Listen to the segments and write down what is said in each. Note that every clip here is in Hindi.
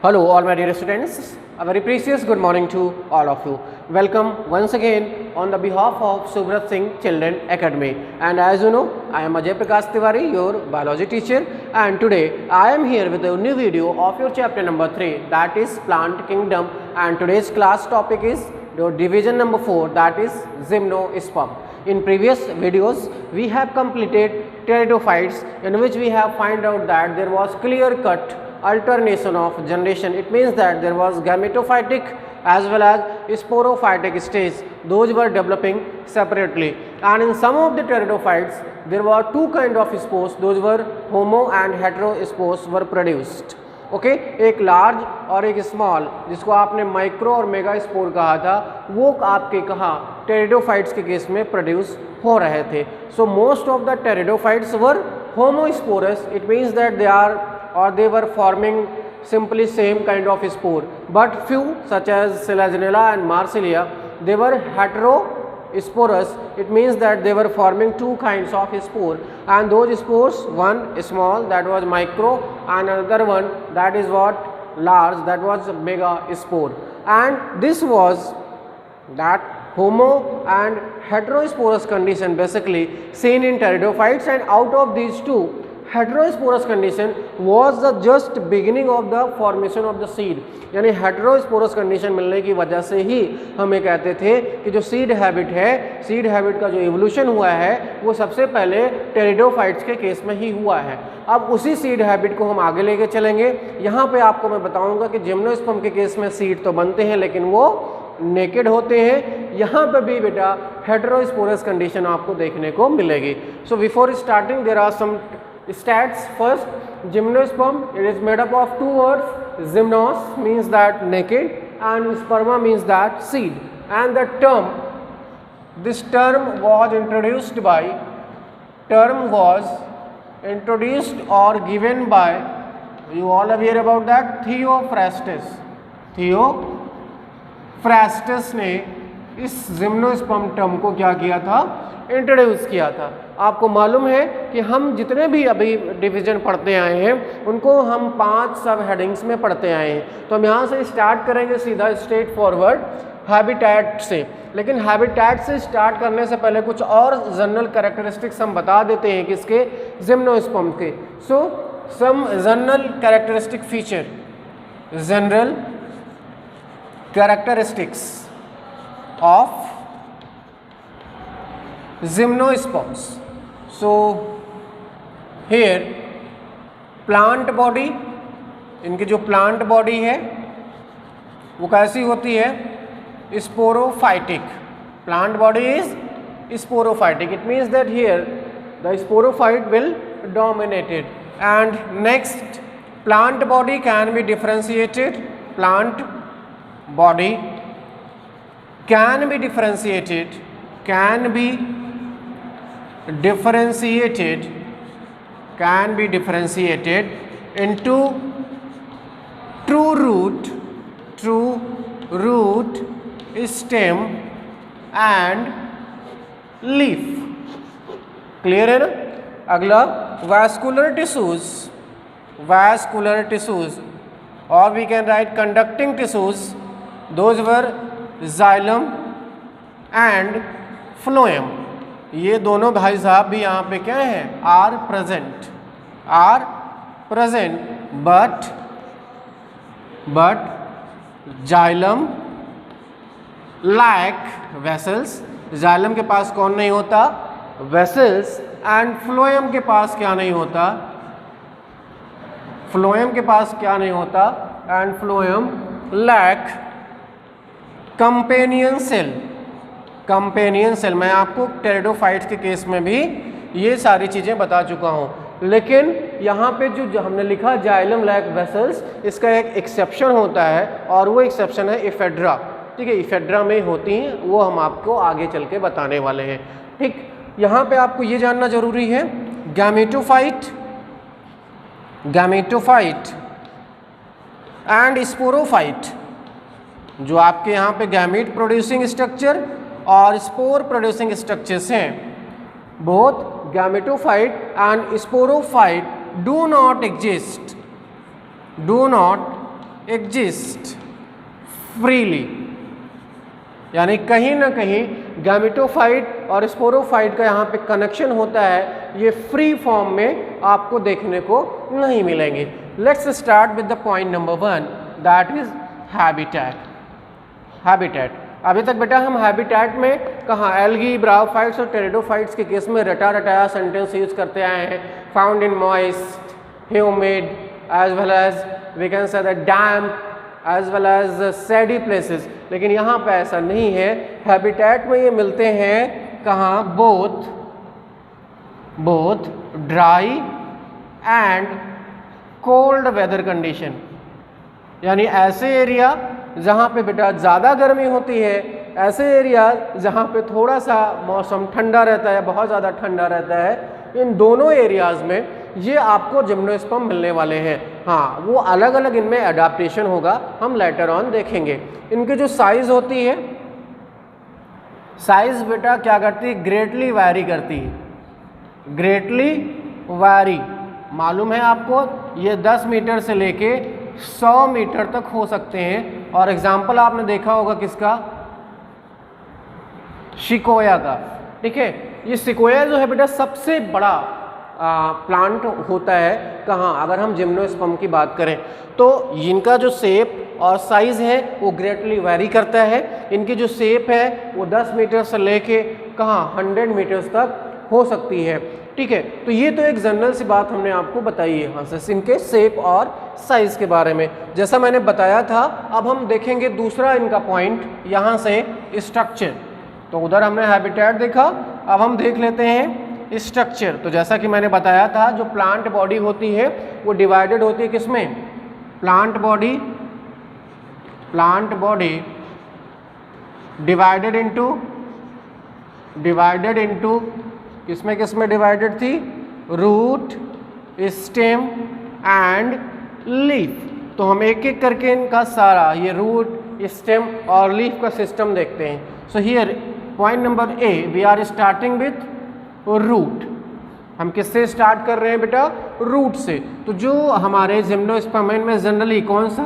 Hello all my dear students, a very precious good morning to all of you. Welcome once again on the behalf of Subrat Singh Children Academy, and as you know I am Ajay Prakash Tiwari, your biology teacher, and today I am here with a new video of your chapter number 3, that is Plant Kingdom, and today's class topic is your division number 4, that is Gymnosperm. In previous videos we have completed pteridophytes, in which we have find out that there was clear cut alternation of generation. It means that there was gametophytic as well as sporophytic stage. Those were developing separately, and in some of the pteridophytes there were two kind of spores. Those were homo and hetero spores were produced. Okay एक लार्ज और एक स्मॉल, जिसको आपने माइक्रो और मेगा स्पोर कहा था, वो आपके कहाँ टेरिडोफाइट्स के केस में प्रोड्यूस हो रहे थे. So most of the pteridophytes were homosporous. It means that they are or they were forming simply same kind of spore, but few such as Selaginella and Marsilea, they were heterosporous. It means that they were forming two kinds of spore, and those spores, one small, that was micro, and another one that is what large, that was mega spore. And this was that homo and heterosporous condition basically seen in pteridophytes, and out of these two, heterosporous condition was the just beginning of the formation of the seed. यानी हेटेरोस्पोरस कंडीशन मिलने की वजह से ही हमें कहते थे कि जो सीड हैबिट है, सीड हैबिट का जो इवोल्यूशन हुआ है वो सबसे पहले टेरिडोफाइट्स के केस में ही हुआ है. अब उसी सीड हैबिट को हम आगे लेके चलेंगे. यहाँ पे आपको मैं बताऊंगा कि जिम्नोस्पर्म के केस में सीड तो बनते हैं लेकिन वो नेकेड होते हैं. यहाँ पे भी बेटा हेटेरोस्पोरस कंडीशन आपको देखने को मिलेगी. So before starting there are some stats. First, gymnosperm, it is made up of two words. Gymnos means that naked and sperma means that seed, and the term, this term was introduced or given by, you all aware about that, Theophrastus. Theophrastus ने इस जिम्नोस्पर्म टर्म को क्या किया था, इंट्रोड्यूस किया था. आपको मालूम है कि हम जितने भी अभी डिवीजन पढ़ते आए हैं उनको हम 5 सब हेडिंग्स में पढ़ते आए हैं. तो हम यहाँ से स्टार्ट करेंगे सीधा स्ट्रेट फॉरवर्ड हैबिटेट से. लेकिन हैबिटेट से स्टार्ट करने से पहले कुछ और जनरल कैरेक्टरिस्टिक्स हम बता देते हैं किसके, जिम्नोस्पर्म के. So some general characteristic feature, general characteristics of gymnosperms. So here plant body, इनकी जो plant body है वो कैसी होती है, sporophytic. Plant body is sporophytic. It means that here the sporophyte will dominate it. And next, plant body can be differentiated. Plant body can be differentiated into true root, stem and leaf. Clear है ना. अगला vascular tissues, or we can write conducting tissues. Those were xylem and phloem. ये दोनों भाई साहब भी यहाँ पे क्या है, are present, but xylem lack vessels. Xylem के पास कौन नहीं होता, वेसल्स. एंड फ्लोएम के पास क्या नहीं होता, and phloem lack companion cell. मैं आपको टेरिडोफाइट्स के केस में भी ये सारी चीज़ें बता चुका हूँ. लेकिन यहाँ पे जो हमने लिखा जाइलम लैक वेसल्स, इसका एक एक्सेप्शन होता है, और वो एक्सेप्शन है इफेड्रा. ठीक है, इफेड्रा में होती हैं, वो हम आपको आगे चल के बताने वाले हैं. ठीक, यहाँ पे आपको ये जानना जरूरी है, गैमेटोफाइट एंड स्पोरोफाइट, जो आपके यहाँ पे गैमीट प्रोड्यूसिंग स्ट्रक्चर और स्पोर प्रोड्यूसिंग स्ट्रक्चर्स हैं. Both gametophyte and sporophyte do not exist freely, यानी कहीं ना कहीं गैमेटोफाइट और स्पोरोफाइट का यहाँ पे कनेक्शन होता है, ये फ्री फॉर्म में आपको देखने को नहीं मिलेंगे। Let's start with the point number 1, that is habitat. Habitat, अभी तक बेटा हम हैबिटेट में कहाँ एल्गी, ब्रायोफाइट्स और टेरिडोफाइट्स के केस में रटा रटाया सेंटेंस यूज करते आए हैं, found in moist, humid, as well as we can say that damp, as well as shady places. लेकिन यहाँ पे ऐसा नहीं है, हैबिटेट में ये मिलते हैं कहाँ, both dry and cold weather condition, यानी ऐसे एरिया जहाँ पे बेटा ज़्यादा गर्मी होती है, ऐसे एरिया जहाँ पे थोड़ा सा मौसम ठंडा रहता है, बहुत ज़्यादा ठंडा रहता है, इन दोनों एरियाज़ में ये आपको जिम्नोस्पर्म मिलने वाले हैं। हाँ, वो अलग अलग इनमें अडाप्टेशन होगा, हम लेटर ऑन देखेंगे। इनकी जो साइज़ होती है, साइज़ बेटा क्या करती है, ग्रेटली वैरी करती है, ग्रेटली वैरी। मालूम है आपको, ये 10 मीटर से लेके 100 मीटर तक हो सकते हैं। और एग्जाम्पल आपने देखा होगा किसका, सिकोया का। ठीक है, ये सिकोया जो है बेटा सबसे बड़ा प्लांट होता है कहाँ, अगर हम जिम्नोस्पर्म की बात करें तो इनका जो शेप और साइज़ है वो ग्रेटली वैरी करता है। इनकी जो शेप है वो 10 मीटर से लेके कहाँ 100 मीटर्स तक हो सकती है। ठीक है, तो ये तो एक जनरल सी बात हमने आपको बताई है यहाँ से इनके शेप और साइज़ के बारे में, जैसा मैंने बताया था। अब हम देखेंगे दूसरा इनका पॉइंट यहाँ से, स्ट्रक्चर। तो उधर हमने हैबिटेट देखा, अब हम देख लेते हैं स्ट्रक्चर। तो जैसा कि मैंने बताया था, जो प्लांट बॉडी होती है वो डिवाइडेड होती है किसमें, प्लांट बॉडी डिवाइडेड इनटू किसमें किसमें डिवाइडेड थी, रूट, स्टेम एंड लीफ। तो हम एक एक करके इनका सारा ये रूट, स्टेम और लीफ का सिस्टम देखते हैं। So here point number A, we are starting with root. हम किससे स्टार्ट कर रहे हैं बेटा, रूट से। तो जो हमारे जिम्नोस्पर्म में जनरली कौन सा,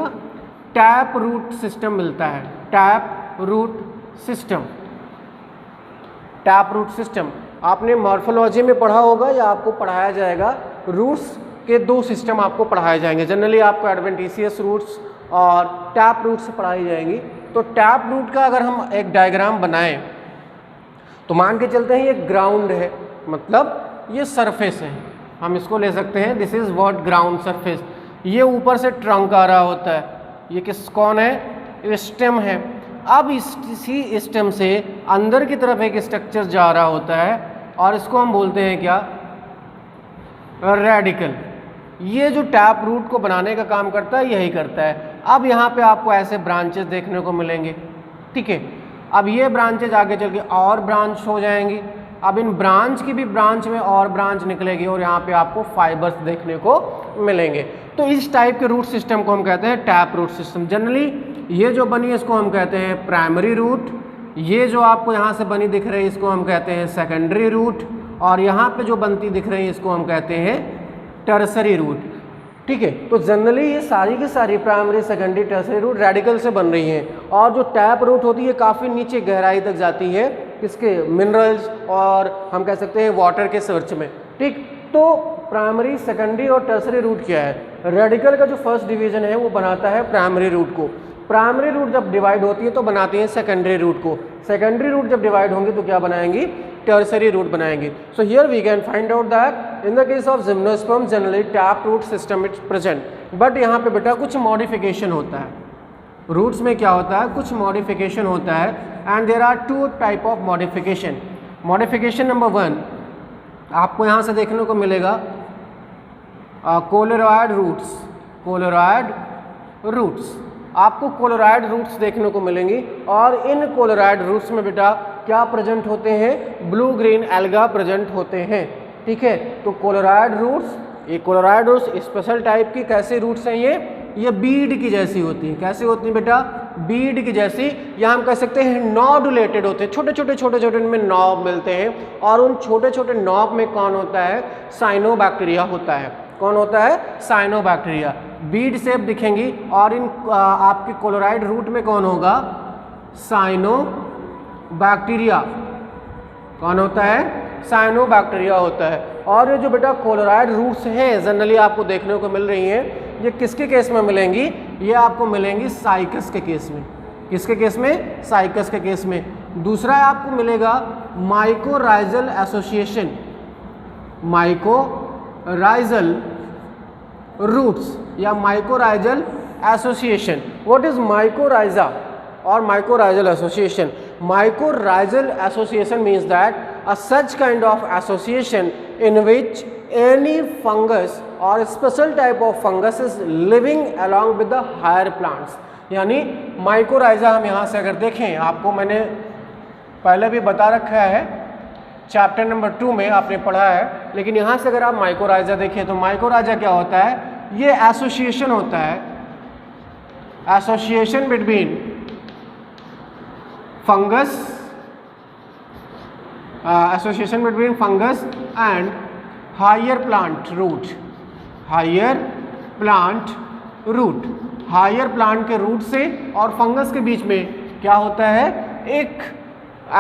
टैप रूट सिस्टम मिलता है, tap root system. Tap root system आपने मॉर्फोलॉजी में पढ़ा होगा या आपको पढ़ाया जाएगा, रूट्स के 2 सिस्टम आपको पढ़ाए जाएंगे। जनरली आपको एडवेंटिशियस रूट्स और टैप रूट्स पढ़ाई जाएंगी। तो टैप रूट का अगर हम एक डायग्राम बनाएं तो मान के चलते हैं ये ग्राउंड है, मतलब ये सरफेस है, हम इसको ले सकते हैं this is what ground surface. ये ऊपर से ट्रंक आ रहा होता है, ये कौन है, स्टेम है। अब इसी स्टेम से अंदर की तरफ एक स्ट्रक्चर जा रहा होता है और इसको हम बोलते हैं क्या, रेडिकल। ये जो टैप रूट को बनाने का काम करता है यही करता है। अब यहाँ पे आपको ऐसे ब्रांचेस देखने को मिलेंगे। ठीक है, अब ये ब्रांचेज आगे चल के और ब्रांच हो जाएंगी। अब इन ब्रांच की भी ब्रांच में और ब्रांच निकलेगी और यहाँ पे आपको फाइबर्स देखने को मिलेंगे। तो इस टाइप के रूट सिस्टम को हम कहते हैं टैप रूट सिस्टम। जनरली ये जो बनी है इसको हम कहते हैं प्राइमरी रूट, ये जो आपको यहाँ से बनी दिख रही है इसको हम कहते हैं सेकेंडरी रूट, और यहाँ पे जो बनती दिख रही है इसको हम कहते हैं टर्सरी रूट। ठीक है, तो जनरली ये सारी की सारी primary, secondary, tertiary root radical से बन रही हैं। और जो टैप रूट होती है काफ़ी नीचे गहराई तक जाती है, किसके, मिनरल्स और हम कह सकते हैं वाटर के सर्च में। ठीक, तो प्राइमरी, सेकेंडरी और टर्सरी रूट क्या है, रेडिकल का जो फर्स्ट डिवीजन है वो बनाता है प्राइमरी रूट को। प्राइमरी रूट जब डिवाइड होती है तो बनाती है सेकेंडरी रूट को। सेकेंडरी रूट जब डिवाइड होंगी तो क्या बनाएंगी, टर्सरी रूट बनाएंगे। So here we can find out that in the case of gymnosperm generally tap root system it's present, but यहाँ पे बेटा कुछ मॉडिफिकेशन होता है। रूट्स में क्या होता है, कुछ मॉडिफिकेशन होता है, and there are 2 type of modification. Modification number 1 आपको यहाँ से देखने को मिलेगा, कोलोरॉयड रूट्स। कोलोरॉयड रूट्स, आपको कोलोरॉयड रूट्स देखने को मिलेंगी, और इन कोलोरॉयड रूट्स में बेटा क्या प्रेजेंट होते हैं, ब्लू ग्रीन एल्गा प्रेजेंट होते हैं। ठीक है, तो कोलोरॉयड रूट्स, ये कोलोरॉयड रूट्स स्पेशल टाइप की कैसे रूट्स हैं, ये बीड की जैसी होती हैं। कैसी होती हैं बेटा, बीड की जैसी, या हम कह सकते हैं नॉडुलेटेड होते हैं, छोटे छोटे इनमें नॉब मिलते हैं, और उन छोटे छोटे नॉब में कौन होता है, साइनोबैक्टीरिया होता है। कौन होता है? साइनोबैक्टीरिया। बीड शेप दिखेंगी और इन आपके क्लोराइड रूट में कौन होगा? साइनोबैक्टीरिया। कौन होता है? साइनोबैक्टीरिया होता है। और ये जो बेटा क्लोराइड रूट्स हैं जनरली आपको देखने को मिल रही हैं, ये किसके केस में मिलेंगी? ये आपको मिलेंगी साइकस के केस में। किसके केस में? साइकस के केस में। दूसरा आपको मिलेगा माइकोराइजल एसोसिएशन, माइकोराइजल रूट्स या mycorrhizal association. What is mycorrhiza और mycorrhizal association? Mycorrhizal association means that a such kind of association in which any fungus or special type of fungus is living along with the higher plants। यानी माइकोराइजा हम यहाँ से अगर देखें, आपको मैंने पहले भी बता रखा है, चैप्टर नंबर 2 में आपने पढ़ा है, लेकिन यहाँ से अगर आप माइकोराइजा देखें तो माइकोराइजा क्या होता है? ये एसोसिएशन होता है, association between fungus, association between fungus and higher plant root, higher plant root, higher plant के रूट से और फंगस के बीच में क्या होता है? एक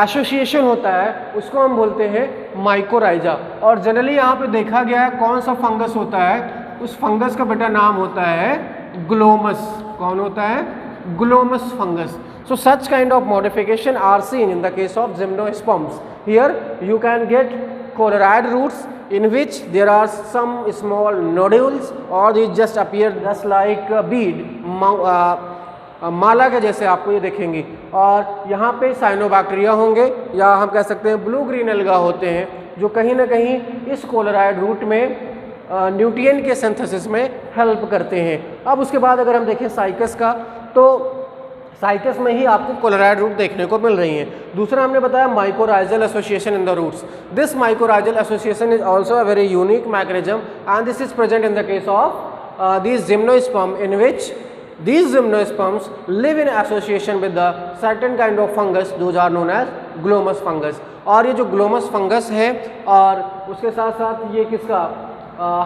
एसोसिएशन होता है, उसको हम बोलते हैं माइकोराइजा। और जनरली यहाँ पे देखा गया है कौन सा फंगस होता है? उस फंगस का बेटा नाम होता है ग्लोमस। कौन होता है? Glomus fungus. So such kind of modification are seen in the case of gymnosperms. Here you can get chloride roots in which there are some small nodules or they just appear just like a bead, माला के जैसे आपको ये देखेंगे। और यहाँ पे साइनोबैक्टीरिया होंगे या हम कह सकते हैं ब्लू ग्रीन एल्गा होते हैं, जो कहीं ना कहीं इस क्लोराइड रूट में न्यूट्रिएंट के सिंथेसिस में हेल्प करते हैं। अब उसके बाद अगर हम देखें साइकस का, तो साइकस में ही आपको क्लोराइड रूट देखने को मिल रही हैं। दूसरा हमने बताया mycorrhizal association in the roots. This mycorrhizal association is also a very unique mechanism and this is present in the case of these gymnosperm in which these gymnosperms live in association with the certain kind of fungus those are known as glomus fungus। और ये जो ग्लोमस फंगस है और उसके साथ साथ ये किसका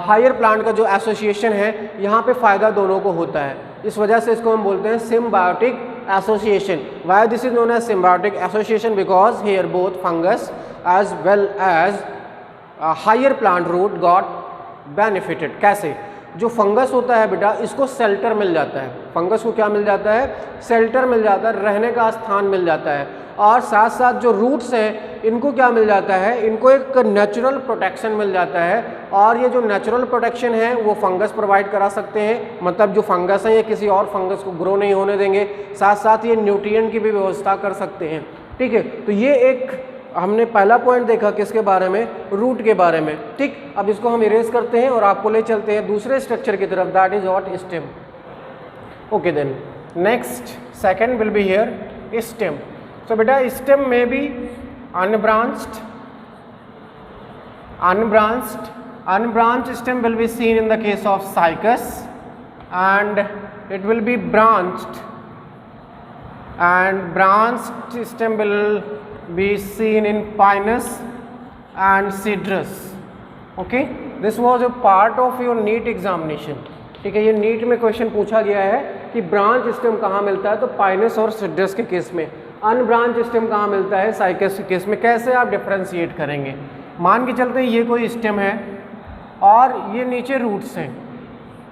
हायर प्लांट का जो एसोसिएशन है, यहाँ पे फ़ायदा दोनों को होता है। इस वजह से इसको हम बोलते हैं symbiotic association. Why this is known as symbiotic association? Because here both fungus as well as higher plant root got benefited. कैसे? जो फंगस होता है बेटा, इसको शेल्टर मिल जाता है। फंगस को क्या मिल जाता है? शेल्टर मिल जाता है, रहने का स्थान मिल जाता है। और साथ साथ जो रूट्स हैं इनको क्या मिल जाता है? इनको एक नेचुरल प्रोटेक्शन मिल जाता है। और ये जो नेचुरल प्रोटेक्शन है वो फंगस प्रोवाइड करा सकते हैं, मतलब जो फंगस है ये किसी और फंगस को ग्रो नहीं होने देंगे। साथ साथ ये न्यूट्रिएंट की भी व्यवस्था कर सकते हैं। ठीक है, तो ये एक हमने पहला पॉइंट देखा किसके बारे में? रूट के बारे में। ठीक, अब इसको हम इरेज करते हैं और आपको ले चलते हैं दूसरे स्ट्रक्चर की तरफ, that is what? Stem. Okay then next second will be here stem. So बेटा स्टेम में बी unbranched stem will be seen in the case of cycas and it will be branched, and branched stem will be seen in pinus and cedrus। okay, this was a part of your NEET examination। ठीक है, ये नीट में क्वेश्चन पूछा गया है कि ब्रांच स्टेम कहाँ मिलता है, तो पाइनस और सिड्रस के केस में। अनब्रांच स्टेम कहाँ मिलता है? साइकस के केस में। कैसे आप डिफ्रेंशिएट करेंगे? मान के चलते हैं ये कोई स्टेम है और ये नीचे रूट्स हैं,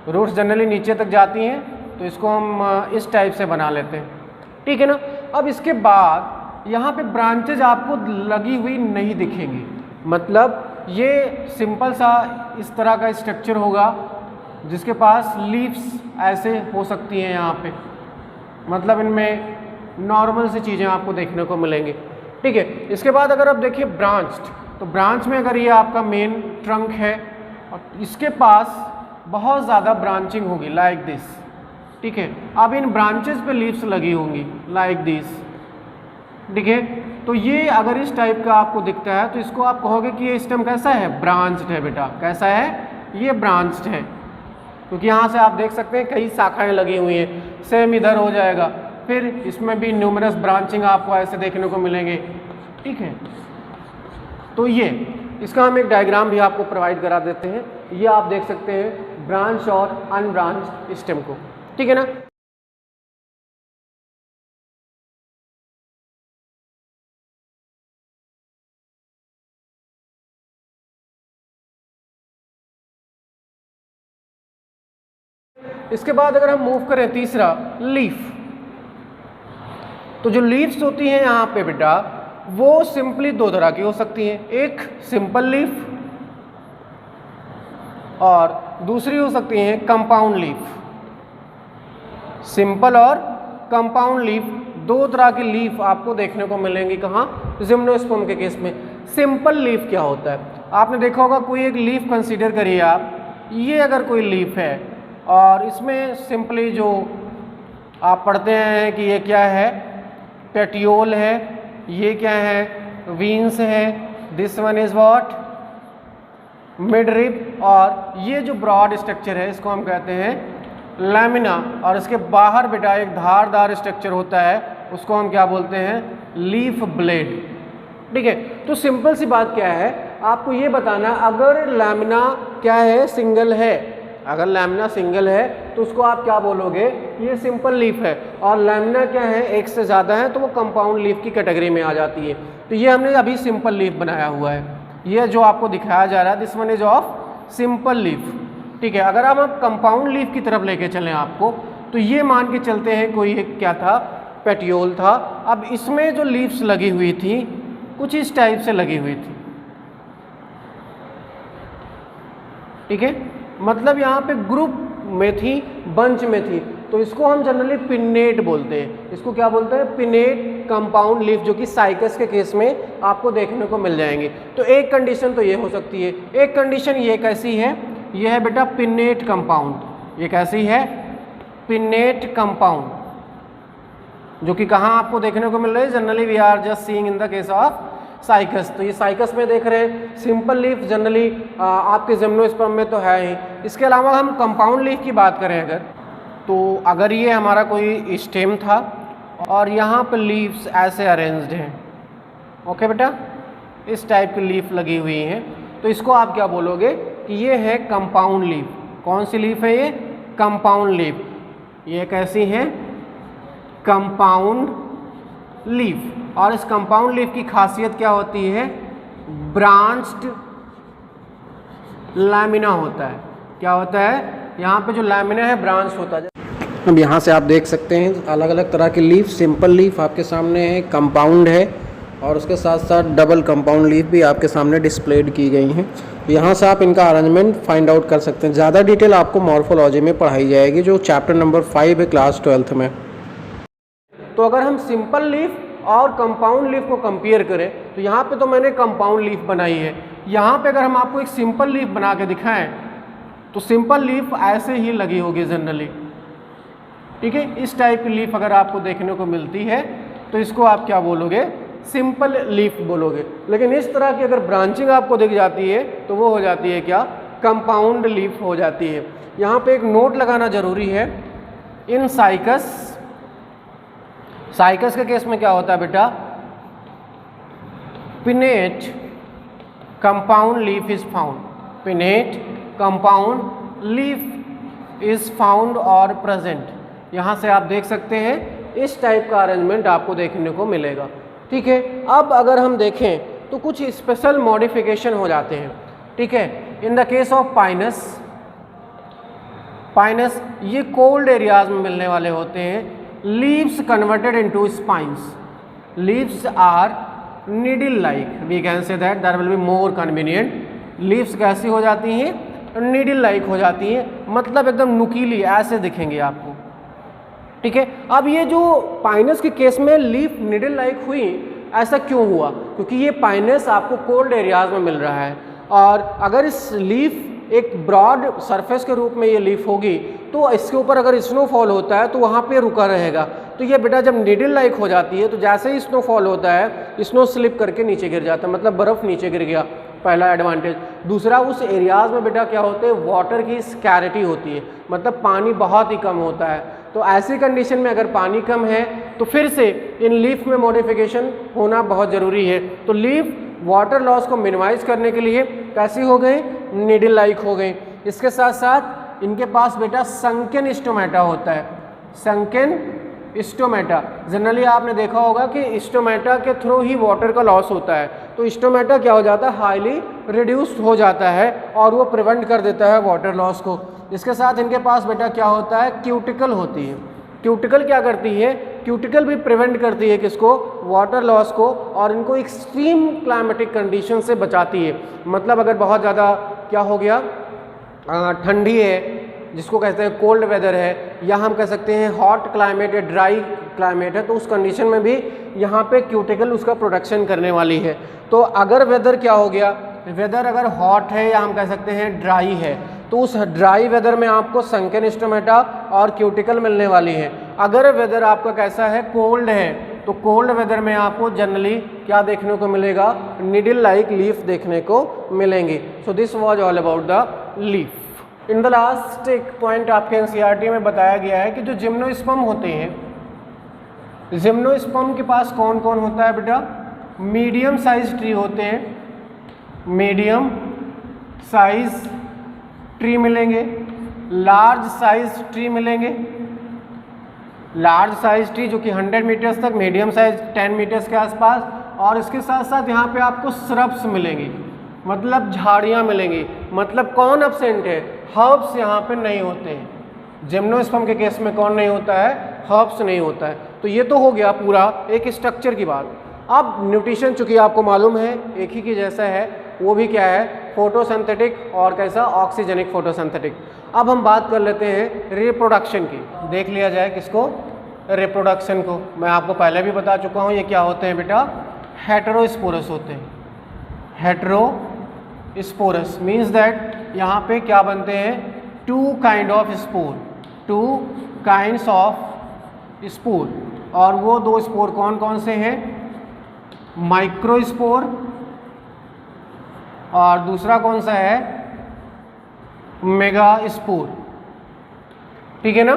रूट्स जनरली नीचे तक जाती हैं, तो इसको हम इस टाइप से बना लेते हैं। ठीक है ना। अब इसके बाद यहाँ पे ब्रांचेज आपको लगी हुई नहीं दिखेंगी, मतलब ये सिंपल सा इस तरह का स्ट्रक्चर होगा जिसके पास लीव्स ऐसे हो सकती हैं यहाँ पे, मतलब इनमें नॉर्मल सी चीज़ें आपको देखने को मिलेंगी। ठीक है, इसके बाद अगर आप देखिए ब्रांच्ड, तो ब्रांच में अगर ये आपका मेन ट्रंक है और इसके पास बहुत ज़्यादा ब्रांचिंग होगी लाइक दिस। ठीक है, अब इन ब्रांचेस पे लीव्स लगी होंगी लाइक दिस। ठीक है, तो ये अगर इस टाइप का आपको दिखता है तो इसको आप कहोगे कि ये स्टेम कैसा है? ब्रांच्ड है बेटा। कैसा है? ये ब्रांच्ड है, क्योंकि यहाँ से आप देख सकते हैं कई शाखाएं लगी हुई हैं। सेम इधर हो जाएगा, फिर इसमें भी न्यूमरस ब्रांचिंग आपको ऐसे देखने को मिलेंगे। ठीक है, तो ये इसका हम एक डायग्राम भी आपको प्रोवाइड करा देते हैं। ये आप देख सकते हैं ब्रांच और अनब्रांच स्टेम को, ठीक है ना। इसके बाद अगर हम मूव करें तीसरा लीफ, तो जो लीव्स होती हैं यहाँ पे बेटा वो सिंपली दो तरह की हो सकती हैं, एक सिंपल लीफ और दूसरी हो सकती है कंपाउंड लीफ। सिंपल और कंपाउंड लीफ, दो तरह की लीफ आपको देखने को मिलेंगी कहाँ, जिम्नोस्पर्म के केस में। सिंपल लीफ क्या होता है, आपने देखा होगा कोई एक लीफ कंसीडर करिए आप, ये अगर कोई लीफ है और इसमें सिंपली जो आप पढ़ते हैं कि ये क्या है, पेटियोल है, ये क्या है, वीन्स है, this one is what, midrib, और ये जो ब्रॉड स्ट्रक्चर है इसको हम कहते हैं लैमिना, और इसके बाहर बेटा एक धारदार स्ट्रक्चर होता है उसको हम क्या बोलते हैं, लीफ ब्लेड, ठीक है। तो सिंपल सी बात क्या है, आपको ये बताना अगर लैमिना क्या है, सिंगल है, अगर लैमिना सिंगल है तो उसको आप क्या बोलोगे, ये सिंपल लीफ है, और लैमिना क्या है, एक से ज़्यादा है तो वो कंपाउंड लीफ की कैटेगरी में आ जाती है। तो ये हमने अभी सिंपल लीफ बनाया हुआ है, ये जो आपको दिखाया जा रहा है this one is of simple leaf, ठीक है। अगर हम कंपाउंड लीफ की तरफ लेके चलें आपको, तो ये मान के चलते हैं कोई एक क्या था, पेटियोल था। अब इसमें जो लीव्स लगी हुई थी कुछ इस टाइप से लगी हुई थी, ठीक है, मतलब यहाँ पे ग्रुप में थी, बंच में थी, तो इसको हम जनरली पिन्नेट बोलते हैं। इसको क्या बोलते हैं, पिन्नेट कंपाउंड लीफ, जो कि साइकस के केस में आपको देखने को मिल जाएंगे। तो एक कंडीशन तो ये हो सकती है, एक कंडीशन ये कैसी है, ये है बेटा पिन्नेट कंपाउंड, ये कैसी है, पिन्नेट कंपाउंड, जो कि कहाँ आपको देखने को मिल रहा है, generally we are just seeing in the case of Cycas. तो ये साइकस में देख रहे हैं, सिंपल लीफ जनरली आपके जिम्नोस्पर्म में तो है ही। इसके अलावा हम कंपाउंड लीफ की बात करें अगर, तो अगर ये हमारा कोई स्टेम था और यहाँ पे लीव्स ऐसे अरेंज्ड हैं, ओके बेटा, इस टाइप की लीफ लगी हुई हैं, तो इसको आप क्या बोलोगे कि ये है कंपाउंड लीफ। कौन सी लीफ है ये, कंपाउंड लीफ। ये कैसी है, कंपाउंड लीफ। और इस कंपाउंड लीफ की खासियत क्या होती है, ब्रांच्ड लैमिना होता है। क्या होता है, यहाँ पे जो लैमिना है ब्रांच होता है। अब यहाँ से आप देख सकते हैं अलग अलग तरह की लीफ, सिंपल लीफ आपके सामने है, कंपाउंड है, और उसके साथ साथ डबल कंपाउंड लीफ भी आपके सामने डिस्प्लेड की गई हैं। यहाँ से आप इनका अरेंजमेंट फाइंड आउट कर सकते हैं। ज़्यादा डिटेल आपको मॉर्फोलॉजी में पढ़ाई जाएगी, जो चैप्टर नंबर 5 है क्लास 12th में। तो अगर हम सिंपल लीफ और कंपाउंड लीफ को कंपेयर करें, तो यहाँ पे तो मैंने कंपाउंड लीफ बनाई है, यहाँ पे अगर हम आपको एक सिंपल लीफ बना के दिखाएं तो सिंपल लीफ ऐसे ही लगी होगी जनरली, ठीक है। इस टाइप की लीफ अगर आपको देखने को मिलती है तो इसको आप क्या बोलोगे, सिंपल लीफ बोलोगे। लेकिन इस तरह की अगर ब्रांचिंग आपको दिख जाती है तो वो हो जाती है क्या, कंपाउंड लीफ हो जाती है। यहाँ पे एक नोट लगाना जरूरी है, इन साइकस के केस में क्या होता है बेटा, pinnate compound leaf is found, pinnate compound leaf is found और प्रेजेंट। यहाँ से आप देख सकते हैं इस टाइप का अरेंजमेंट आपको देखने को मिलेगा, ठीक है। अब अगर हम देखें तो कुछ स्पेशल मॉडिफिकेशन हो जाते हैं, ठीक है। In the case of Pinus, Pinus ये कोल्ड एरियाज में मिलने वाले होते हैं। Leaves converted into spines, leaves are needle like, we can say that that will be more convenient. Leaves कैसी हो जाती हैं, नीडल लाइक हो जाती हैं, मतलब एकदम नुकीली ऐसे दिखेंगे आपको, ठीक है। अब ये जो पाइनस के केस में लीफ नीडल लाइक हुई, ऐसा क्यों हुआ, क्योंकि ये पाइनस आपको कोल्ड एरियाज में मिल रहा है, और अगर इस लीफ एक ब्रॉड सरफेस के रूप में ये लीफ होगी तो इसके ऊपर अगर स्नोफॉल होता है तो वहाँ पे रुका रहेगा। तो ये बेटा जब नीडल लाइक हो जाती है तो जैसे ही स्नोफॉल होता है स्नो स्लिप करके नीचे गिर जाता है, मतलब बर्फ़ नीचे गिर गया, पहला एडवांटेज। दूसरा, उस एरियाज़ में बेटा क्या होते हैं, वाटर की स्कैरिटी होती है, मतलब पानी बहुत ही कम होता है। तो ऐसी कंडीशन में अगर पानी कम है तो फिर से इन लीफ में मॉडिफिकेशन होना बहुत ज़रूरी है। तो लीफ वाटर लॉस को मिनिमाइज करने के लिए कैसी हो गई, नीडल लाइक हो गई। इसके साथ साथ इनके पास बेटा संकेन स्टोमेटा होता है, संकेन स्टोमेटा। जनरली आपने देखा होगा कि स्टोमेटा के थ्रू ही वाटर का लॉस होता है, तो स्टोमेटा क्या हो जाता है, हाईली रिड्यूस्ड हो जाता है और वो प्रिवेंट कर देता है वाटर लॉस को। इसके साथ इनके पास बेटा क्या होता है, क्यूटिकल होती है। क्यूटिकल क्या करती है, क्यूटिकल भी प्रिवेंट करती है किसको, वाटर लॉस को, और इनको एक्सट्रीम क्लाइमेटिक कंडीशन से बचाती है। मतलब अगर बहुत ज़्यादा क्या हो गया, ठंडी है जिसको कहते हैं कोल्ड वेदर है, या हम कह सकते हैं हॉट क्लाइमेट है, ड्राई क्लाइमेट है, तो उस कंडीशन में भी यहाँ पे क्यूटिकल उसका प्रोटेक्शन करने वाली है। तो अगर वेदर क्या हो गया, वेदर अगर हॉट है या हम कह सकते हैं ड्राई है, तो उस ड्राई वेदर में आपको संकेन स्टोमेटा और क्यूटिकल मिलने वाली है। अगर वेदर आपका कैसा है, कोल्ड है, तो कोल्ड वेदर में आपको जनरली क्या देखने को मिलेगा, नीडल लाइक लीफ देखने को मिलेंगे। सो this was all about the leaf. In the last एक पॉइंट आपके एनसीईआरटी में बताया गया है कि जो जिम्नोस्पर्म होते हैं, जिम्नोस्पर्म के पास कौन कौन होता है बेटा, मीडियम साइज ट्री होते हैं, मीडियम साइज ट्री मिलेंगे, लार्ज साइज ट्री मिलेंगे, लार्ज साइज ट्री जो कि 100 मीटर्स तक, मीडियम साइज 10 मीटर्स के आसपास, और इसके साथ साथ यहाँ पे आपको श्रब्स मिलेंगी, मतलब झाड़ियाँ मिलेंगी। मतलब कौन एब्सेंट है, हर्ब्स यहाँ पे नहीं होते हैं। जिम्नोस्पर्म के केस में कौन नहीं होता है, हर्ब्स नहीं होता है। तो ये तो हो गया पूरा एक स्ट्रक्चर की बात। अब न्यूट्रिशन चूँकि आपको मालूम है एक ही की जैसा है, वो भी क्या है, फोटोसिंथेटिक और कैसा, ऑक्सीजनिक फोटोसिंथेटिक। अब हम बात कर लेते हैं रिप्रोडक्शन की। देख लिया जाए किसको, रिप्रोडक्शन को। मैं आपको पहले भी बता चुका हूँ ये क्या होते हैं बेटा, हेटेरोस्पोरस होते हैं। हेटेरोस्पोरस मीन्स दैट यहाँ पे क्या बनते हैं, two kind of spore, two kinds of spore. और वो दो स्पोर कौन कौन से हैं, माइक्रोस्पोर और दूसरा कौन सा है, मेगास्पोर। ठीक है ना।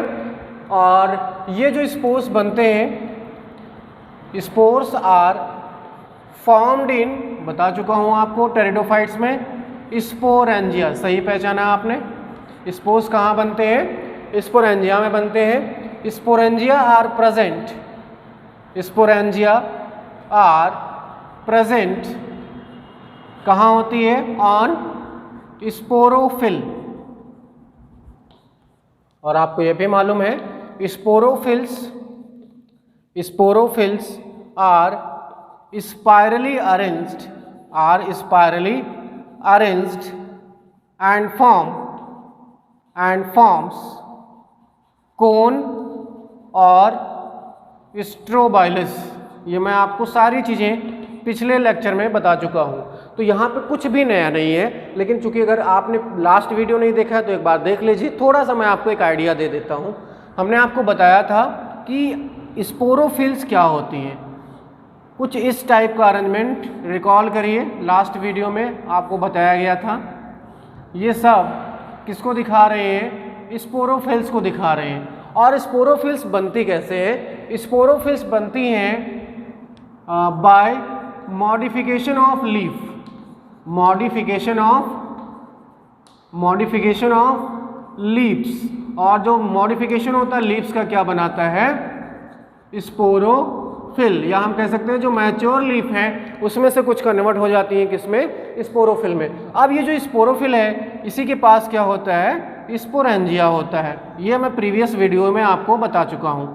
और ये जो स्पोर्स बनते हैं, स्पोर्स आर फॉर्म्ड इन, बता चुका हूँ आपको, टेरिडोफाइट्स में स्पोरेंजिया, सही पहचाना आपने। स्पोर्स कहाँ बनते हैं, स्पोरेंजिया में बनते हैं। Sporangia are present, sporangia are present कहाँ होती है, ऑन स्पोरोफिल। और आपको यह भी मालूम है sporophylls, sporophylls are spirally arranged, are spirally arranged and forms cone और स्ट्रोबाइलस। ये मैं आपको सारी चीज़ें पिछले लेक्चर में बता चुका हूँ, तो यहाँ पे कुछ भी नया नहीं है। लेकिन चूंकि अगर आपने लास्ट वीडियो नहीं देखा है तो एक बार देख लीजिए। थोड़ा सा मैं आपको एक आइडिया दे देता हूँ। हमने आपको बताया था कि स्पोरोफिल्स क्या होती हैं, कुछ इस टाइप का अरेंजमेंट रिकॉल करिए, लास्ट वीडियो में आपको बताया गया था। ये सब किसको दिखा रहे हैं, स्पोरोफिल्स को दिखा रहे हैं। और स्पोरोफिल्स बनती कैसे है, स्पोरोफिल्स बनती हैं by modification of leaf, modification of leaves. और जो मॉडिफिकेशन होता है लीव्स का क्या बनाता है, स्पोरोफिल, या हम कह सकते हैं जो मैच्योर लीफ है उसमें से कुछ कन्वर्ट हो जाती हैं किसमें, स्पोरोफिल में। अब ये जो स्पोरोफिल है इसी के पास क्या होता है, स्पोरेंजिया होता है। ये मैं प्रीवियस वीडियो में आपको बता चुका हूँ।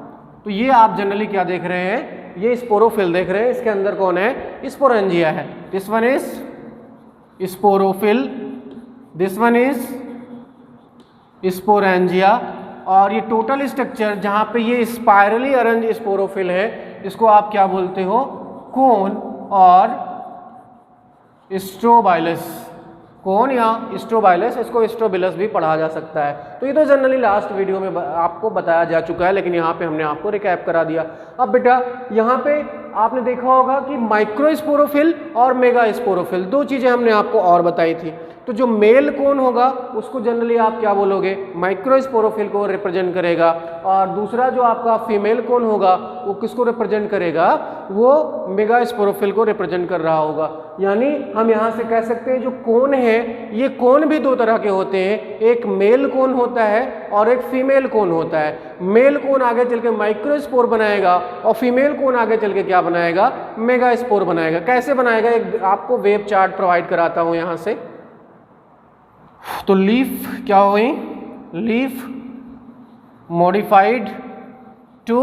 तो ये आप जनरली क्या देख रहे हैं, ये स्पोरोफिल देख रहे हैं, इसके अंदर कौन है, स्पोरेंजिया है। This one is sporophyll, this one is sporangia. और ये टोटल स्ट्रक्चर जहाँ पे ये स्पाइरली अरेंज स्पोरोफिल है, इसको आप क्या बोलते हो, कोन और स्ट्रोबाइलस। कोन या स्ट्रोबाइलस, इसको स्ट्रोबिलस भी पढ़ा जा सकता है। तो ये तो जनरली लास्ट वीडियो में आपको बताया जा चुका है, लेकिन यहाँ पे हमने आपको रिकैप करा दिया। अब बेटा यहाँ पे आपने देखा होगा कि माइक्रोस्पोरोफिल और मेगास्पोरोफिल, दो चीज़ें हमने आपको और बताई थी। तो जो मेल कोन होगा उसको जनरली आप क्या बोलोगे, माइक्रोस्पोरोफिल को रिप्रेजेंट करेगा, और दूसरा जो आपका फीमेल कोन होगा वो किसको रिप्रेजेंट करेगा, वो मेगास्पोरोफिल को रिप्रेजेंट कर रहा होगा। यानी हम यहाँ से कह सकते हैं जो कोन है ये कोन भी दो तरह के होते हैं, एक मेल कोन होता है और एक फीमेल कोन होता है। मेल कोन आगे चल के माइक्रोस्पोर बनाएगा और फीमेल कोन आगे चल के क्या बनाएगा, मेगास्पोर बनाएगा। कैसे बनाएगा, एक आपको वेव चार्ट प्रोवाइड कराता हूँ यहाँ से। तो लीफ क्या हुई, लीफ मॉडिफाइड टू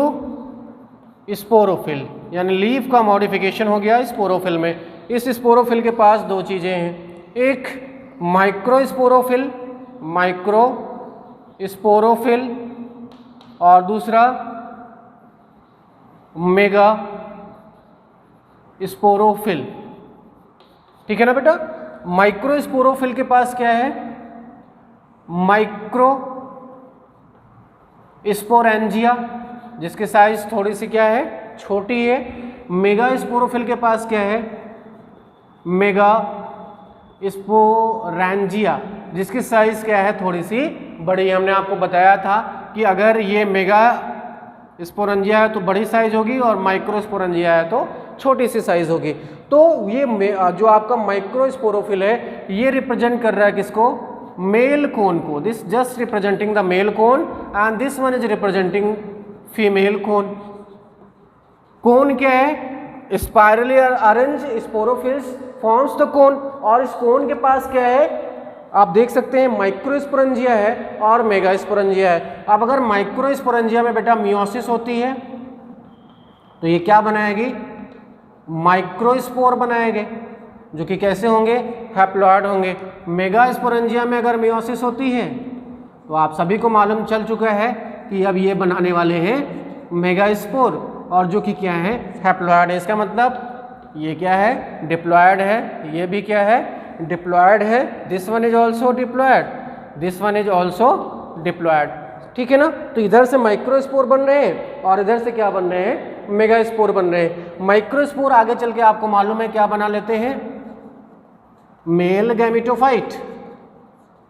स्पोरोफिल, यानी लीफ का मॉडिफिकेशन हो गया स्पोरोफिल में। इस स्पोरोफिल के पास दो चीजें हैं, एक माइक्रोस्पोरोफिल, माइक्रोस्पोरोफिल, और दूसरा मेगा स्पोरोफिल। ठीक है ना बेटा। माइक्रोस्पोरोफिल के पास क्या है, माइक्रो स्पोरेंजिया, जिसकी साइज थोड़ी सी क्या है, छोटी है। मेगा स्पोरोफिल के पास क्या है, मेगा स्पोरेंजिया, जिसकी साइज क्या है, थोड़ी सी बड़ी। हमने आपको बताया था कि अगर ये मेगा स्पोरेंजिया है तो बड़ी साइज होगी और माइक्रो स्पोरेंजिया है तो छोटी सी साइज होगी। तो ये जो आपका माइक्रोस्पोरोफिल है ये रिप्रेजेंट कर रहा है किसको, मेल कोन को। This just representing the male cone and this one is representing female cone. Cone क्या है, spirally arrange sporophylls forms the cone, और इस कोन के पास क्या है, आप देख सकते हैं माइक्रोस्पोरेंजिया है और मेगास्पोरेंजिया है। अब अगर माइक्रोस्पोरेंजिया में बेटा मियोसिस होती है तो ये क्या बनाएगी, माइक्रोस्पोर बनाएंगे, जो कि कैसे होंगे, हैप्लॉइड होंगे। मेगास्पोरेंजिया में अगर मियोसिस होती है तो आप सभी को मालूम चल चुका है कि अब ये बनाने वाले हैं मेगास्पोर, और जो कि क्या है, हैप्लॉइड है। इसका मतलब ये क्या है, डिप्लॉयड है, ये भी क्या है, डिप्लॉयड है। This one is also diploid, this one is also diploid. ठीक है ना। तो इधर से माइक्रोस्पोर बन रहे हैं और इधर से क्या बन रहे हैं, मेगास्पोर बन रहे हैं। माइक्रोस्पोर आगे चल के आपको मालूम है क्या बना लेते हैं, मेल गैमेटोफाइट।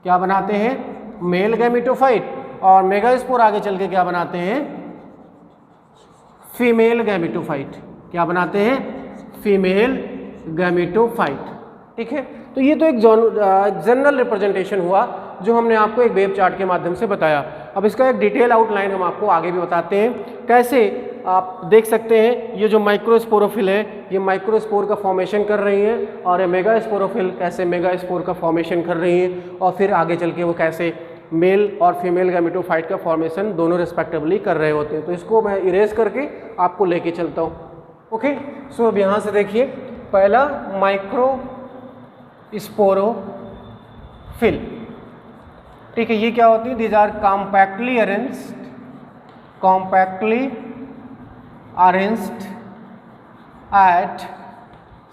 क्या बनाते हैं, मेल गैमेटोफाइट। और मेगास्पोर आगे चल के क्या बनाते हैं, फीमेल गैमेटोफाइट। क्या बनाते हैं, फीमेल गैमेटोफाइट। ठीक है। तो ये तो एक जनरल रिप्रेजेंटेशन हुआ जो हमने आपको एक वेव चार्ट के माध्यम से बताया। अब इसका एक डिटेल आउटलाइन हम आपको आगे भी बताते हैं। कैसे आप देख सकते हैं, ये जो माइक्रोस्पोरोफिल है ये माइक्रोस्पोर का फॉर्मेशन कर रही हैं, और ये मेगास्पोरोफिल कैसे मेगास्पोर का फॉर्मेशन कर रही हैं, और फिर आगे चल के वो कैसे मेल और फीमेल गैमेटोफाइट का फॉर्मेशन दोनों रिस्पेक्टिवली कर रहे होते हैं। तो इसको मैं इरेज करके आपको लेके चलता हूँ। ओके। सो अब यहाँ से देखिए, पहला माइक्रोस्पोरोफिल। ठीक है, ये क्या होती है, these are compactly arranged at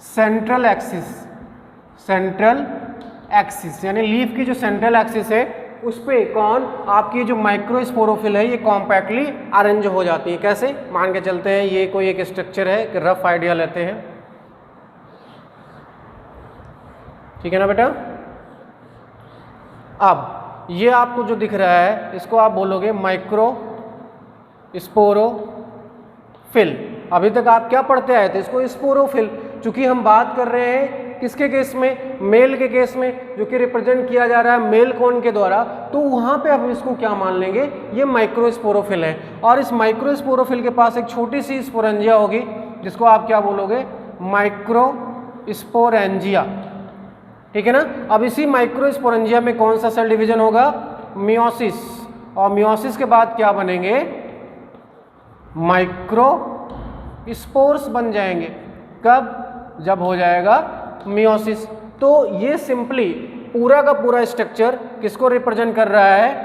central axis, यानी लीफ की जो सेंट्रल एक्सिस है उस पे कौन, आपकी जो माइक्रोस्पोरोफिल है ये कॉम्पैक्टली अरेंज हो जाती है। कैसे, मान के चलते हैं ये कोई एक स्ट्रक्चर है, एक रफ आइडिया लेते हैं। ठीक है ना बेटा। अब ये आपको जो दिख रहा है इसको आप बोलोगे माइक्रोस्पोरोफिल। अभी तक आप क्या पढ़ते आए थे, इसको स्पोरोफिल। चूंकि हम बात कर रहे हैं किसके केस में, मेल के केस में, जो कि रिप्रेजेंट किया जा रहा है मेल कोन के द्वारा, तो वहां पे हम इसको क्या मान लेंगे, ये माइक्रोस्पोरोफिल है। और इस माइक्रोस्पोरोफिल के पास एक छोटी सी स्पोरेंजिया होगी जिसको आप क्या बोलोगे, माइक्रोस्पोरेंजिया। ठीक है ना। अब इसी माइक्रोस्पोरेंजिया में कौन सा सेल डिवीजन होगा, मियोसिस, और मियोसिस के बाद क्या बनेंगे, माइक्रोस्पोर्स बन जाएंगे। कब, जब हो जाएगा मियोसिस। तो ये सिंपली पूरा का पूरा स्ट्रक्चर किसको रिप्रेजेंट कर रहा है,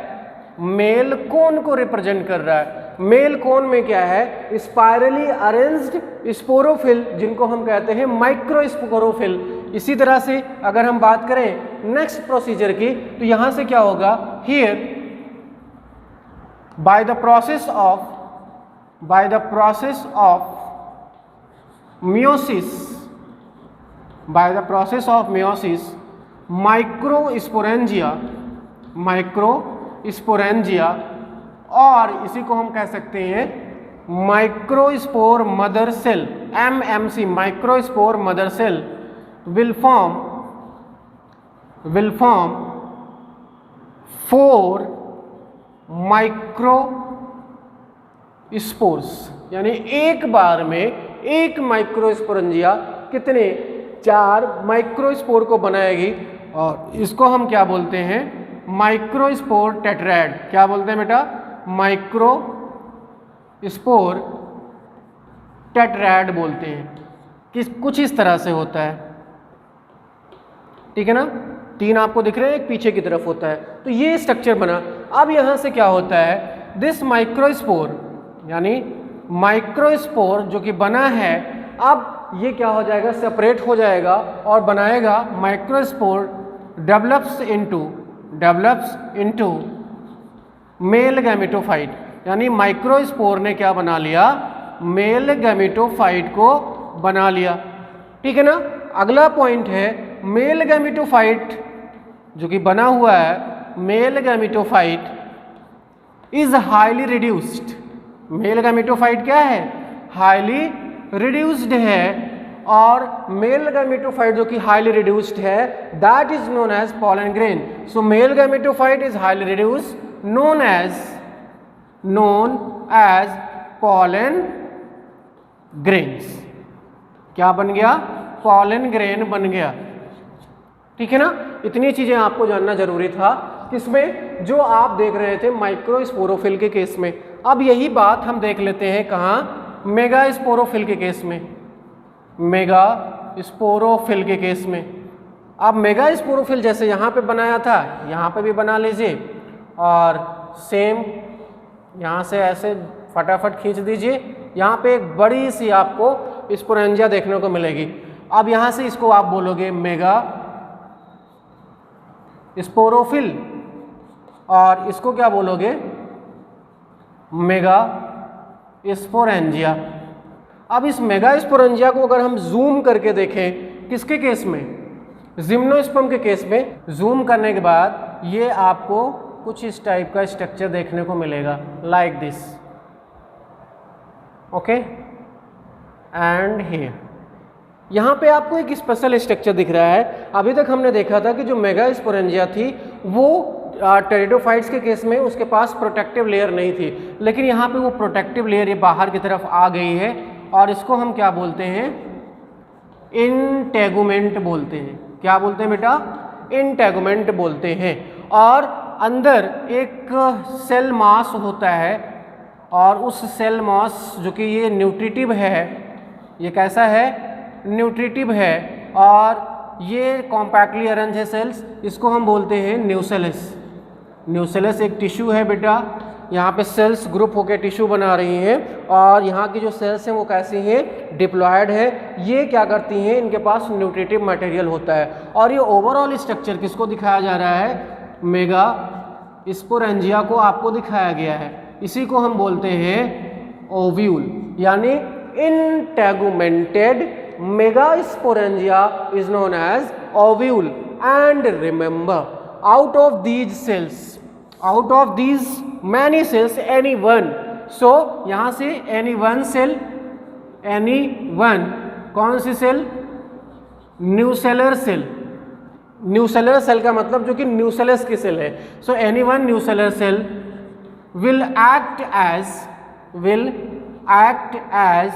मेल कोन को रिप्रेजेंट कर रहा है। मेल कोन में क्या है, स्पाइरली अरेंज्ड स्पोरोफिल, जिनको हम कहते हैं माइक्रोस्पोरोफिल। इसी तरह से अगर हम बात करें नेक्स्ट प्रोसीजर की, तो यहां से क्या होगा, here by the process of meiosis, by the process of meiosis microsporangia, और इसी को हम कह सकते हैं microspore mother cell, MMC, microspore mother cell will form 4 microspores, यानी एक बार में एक माइक्रोस्पोरेंजिया कितने 4 माइक्रोस्पोर को बनाएगी, और इसको हम क्या बोलते हैं, माइक्रोस्पोर टेट्राएड। क्या बोलते हैं बेटा, माइक्रोस्पोर टेट्राएड बोलते हैं। कुछ इस तरह से होता है, ठीक है ना। 3 आपको दिख रहे हैं, एक पीछे की तरफ होता है, तो ये स्ट्रक्चर बना। अब यहां से क्या होता है, दिस माइक्रोस्पोर, यानी माइक्रोस्पोर जो कि बना है, अब ये क्या हो जाएगा, सेपरेट हो जाएगा और बनाएगा microspore develops into male gametophyte, यानी माइक्रोस्पोर ने क्या बना लिया, मेल गैमेटोफाइट को बना लिया, ठीक है ना। अगला पॉइंट है मेल गैमेटोफाइट जो कि बना हुआ है, mail gametophyte is highly reduced. Male gametophyte क्या है, हाईली रिड्यूस्ड है, और मेल गैमेटोफाइट जो कि हाईली रिड्यूस्ड है, that is known as pollen grain. So male gametophyte is highly reduced, known as pollen grains। क्या बन गया, pollen grain बन गया, ठीक है ना। इतनी चीजें आपको जानना जरूरी था किसमें, जो आप देख रहे थे माइक्रोस्पोरोफिल के केस में। अब यही बात हम देख लेते हैं कहाँ, मेगास्पोरोफिल के केस में, मेगास्पोरोफिल के केस में। अब मेगास्पोरोफिल जैसे यहाँ पे बनाया था, यहाँ पे भी बना लीजिए, और सेम यहाँ से ऐसे फटाफट खींच दीजिए। यहाँ पे एक बड़ी सी आपको स्पोरेंजिया देखने को मिलेगी। अब यहाँ से इसको आप बोलोगे मेगा स्पोरोफिल, और इसको क्या बोलोगे, मेगा स्पोरेंजिया। अब इस मेगा स्पोरेंजिया को अगर हम जूम करके देखें, किसके केस में, जिम्नोस्पर्म के केस में, जूम करने के बाद ये आपको कुछ इस टाइप का स्ट्रक्चर देखने को मिलेगा, like this, okay. And here यहाँ पे आपको एक स्पेशल स्ट्रक्चर दिख रहा है। अभी तक हमने देखा था कि जो मेगास्पोरेंजिया थी वो टेरिडोफाइट्स के केस में उसके पास प्रोटेक्टिव लेयर नहीं थी, लेकिन यहाँ पे वो प्रोटेक्टिव लेयर ये बाहर की तरफ आ गई है, और इसको हम क्या बोलते हैं, इंटेगुमेंट बोलते हैं। क्या बोलते हैं बेटा, इंटेगुमेंट बोलते हैं। और अंदर एक सेल मास होता है, और उस सेल मास जो कि ये न्यूट्रिटिव है, ये कैसा है, न्यूट्रिटिव है, और ये कॉम्पैक्टली अरेंज है सेल्स, इसको हम बोलते हैं न्यूसेलस। न्यूसेलस एक टिश्यू है बेटा, यहाँ पे सेल्स ग्रुप होकर टिश्यू बना रही हैं, और यहाँ की जो सेल्स हैं वो कैसी हैं, डिप्लॉयड है। ये क्या करती हैं, इनके पास न्यूट्रिटिव मटेरियल होता है, और ये ओवरऑल स्ट्रक्चर किसको दिखाया जा रहा है, मेगा स्पोरेंजिया को आपको दिखाया गया है। इसी को हम बोलते हैं ओव्यूल, यानी integumented megasporangia is known as ovule. And remember, out of these many cells, any one, so यहाँ से any one cell, any one कौन सी cell, nucellar cell. Nucellar cell का मतलब जो कि न्यूसेलस की सेल है। So any one nucellar cell will act as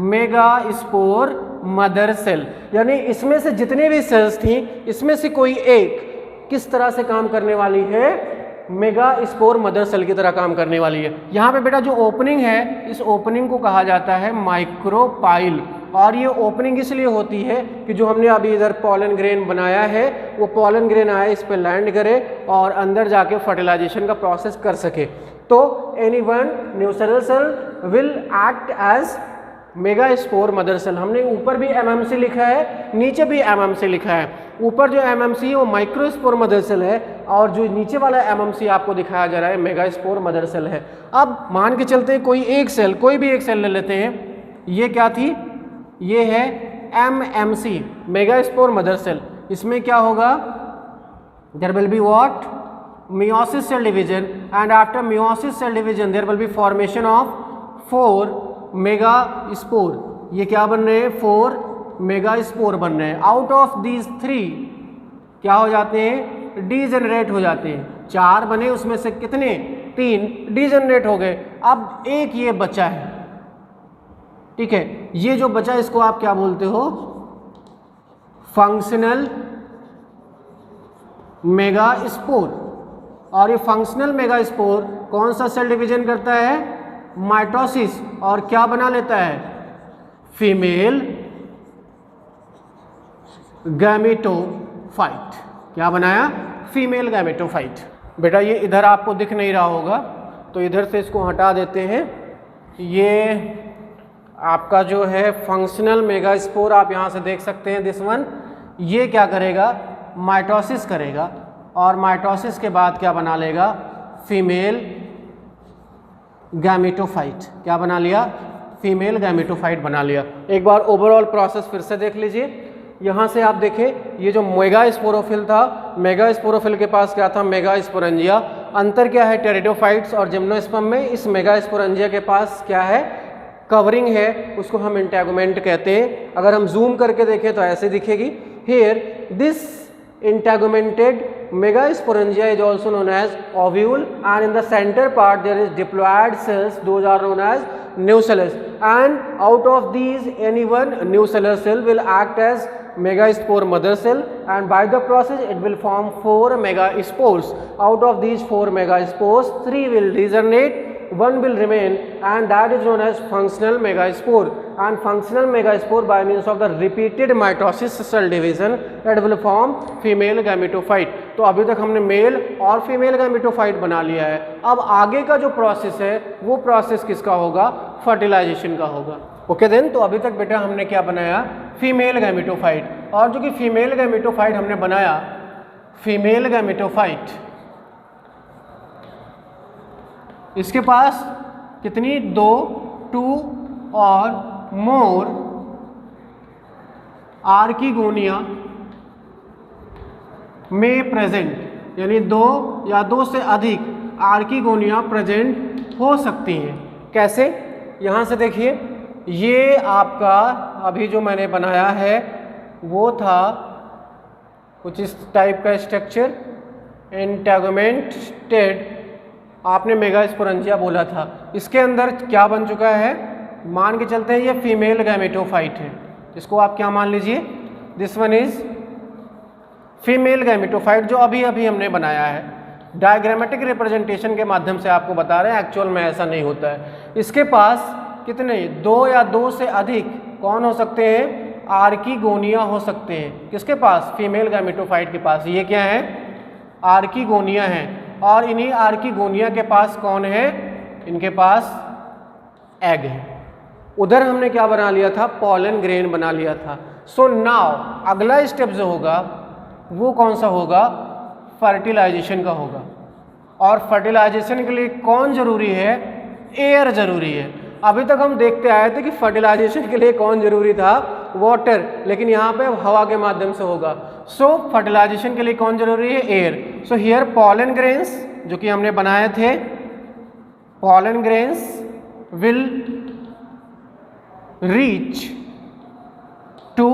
megaspore mother cell, यानी इसमें से जितने भी सेल्स थी, इसमें से कोई एक किस तरह से काम करने वाली है, मेगास्पोर मदर सेल की तरह काम करने वाली है। यहाँ पे बेटा जो ओपनिंग है, इस ओपनिंग को कहा जाता है माइक्रोपाइल, और ये ओपनिंग इसलिए होती है कि जो हमने अभी इधर पॉलन ग्रेन बनाया है, वो पॉलन ग्रेन आए, इस पे लैंड करे और अंदर जाके फर्टिलाइजेशन का प्रोसेस कर सके। तो any one nucellar cell will act as megaspore mother cell. हमने ऊपर भी एमएमसी लिखा है, नीचे भी एमएमसी लिखा है। ऊपर जो एमएमसी है वो माइक्रोस्पोर मदर सेल है, और जो नीचे वाला एमएमसी आपको दिखाया जा रहा है मेगास्पोर मदर सेल है। अब मान के चलते हैं कोई एक सेल, कोई भी एक सेल ले लेते हैं, ये क्या थी, ये है एमएमसी मेगास्पोर मदर सेल। इसमें क्या होगा, there will be what? Meiosis cell division, and after meiosis cell division there will be formation of 4 megaspore. ये क्या बन रहे हैं? 4 मेगास्पोर बन रहे हैं. आउट ऑफ दीज 3 क्या हो जाते हैं? डीजेनरेट हो जाते हैं. 4 बने, उसमें से कितने? 3 डीजेनरेट हो गए. अब एक ये बचा है, ठीक है. ये जो बचा इसको आप क्या बोलते हो? Functional megaspore. और ये फंक्शनल मेगास्पोर कौन सा सेल डिवीजन करता है? माइटोसिस. और क्या बना लेता है? Female gametophyte. क्या बनाया? Female gametophyte. बेटा ये इधर आपको दिख नहीं रहा होगा, तो इधर से इसको हटा देते हैं. ये आपका जो है फंक्शनल मेगास्पोर आप यहाँ से देख सकते हैं, दिस वन. ये क्या करेगा? माइटोसिस करेगा, और माइटोसिस के बाद क्या बना लेगा? Female gametophyte. क्या बना लिया? फीमेल गैमेटोफाइट बना लिया. एक बार ओवरऑल प्रोसेस फिर से देख लीजिए. यहाँ से आप देखें, ये जो मेगास्पोरोफिल था, मेगास्पोरोफिल के पास क्या था? मेगास्पोरेंजिया. अंतर क्या है टेरिडोफाइट्स और जिम्नोस्पर्म में? इस मेगास्पोरेंजिया के पास क्या है? कवरिंग है, उसको हम इंटैगुमेंट कहते हैं. अगर हम जूम करके देखें तो ऐसे दिखेगी. Here this integumented megasporangia is also known as ovule, and in the center part there is diploid cells, those are known as nucellus, and out of these any one nucellar cell will act as megaspore mother cell, and by the process it will form 4 megaspores. Out of these 4 megaspores 3 will degenerate, 1 will remain, and that is known as functional megaspore. And functional megaspore by means of the repeated mitosis cell division that will form female gametophyte. तो अभी तक हमने मेल और फीमेल गैमेटोफाइट बना लिया है. अब आगे का जो प्रोसेस है वो प्रोसेस किसका होगा? फर्टिलाइजेशन का होगा. Okay then. तो अभी तक बेटा हमने क्या बनाया? Female gametophyte. और जो कि फीमेल गैमेटोफाइट हमने बनाया, फीमेल गैमेटोफाइट, इसके पास कितनी? 2 और मोर आर्किगोनिया में प्रेजेंट, यानी 2 या 2 से अधिक आर्किगोनिया प्रेजेंट हो सकती हैं. कैसे? यहाँ से देखिए, ये आपका अभी जो मैंने बनाया है वो था कुछ इस टाइप का स्ट्रक्चर, इंटेगुमेंटेड. आपने मेगास्पोरेंजिया बोला था. इसके अंदर क्या बन चुका है? मान के चलते हैं ये फीमेल गैमेटोफाइट है. इसको आप क्या मान लीजिए? This one is female gametophyte, जो अभी अभी हमने बनाया है. डायग्रामेटिक रिप्रेजेंटेशन के माध्यम से आपको बता रहे हैं, एक्चुअल में ऐसा नहीं होता है. इसके पास कितने? 2 या 2 से अधिक कौन हो सकते हैं? आर्किगोनिया हो सकते हैं. किसके पास? फीमेल गैमेटोफाइट के पास. ये क्या है? आर्किगोनिया है. और इन्हीं आर्किगोनिया के पास कौन है? इनके पास एग है. उधर हमने क्या बना लिया था? पॉलन ग्रेन बना लिया था. सो नाउ अगला स्टेप जो होगा वो कौन सा होगा? फर्टिलाइजेशन का होगा. और फर्टिलाइजेशन के लिए कौन जरूरी है? एयर जरूरी है. अभी तक हम देखते आए थे कि फर्टिलाइजेशन के लिए कौन जरूरी था? वाटर. लेकिन यहाँ पे हवा के माध्यम से होगा. सो फर्टिलाइजेशन के लिए कौन जरूरी है? Air. So here pollen grains जो कि हमने बनाए थे, pollen grains will reach to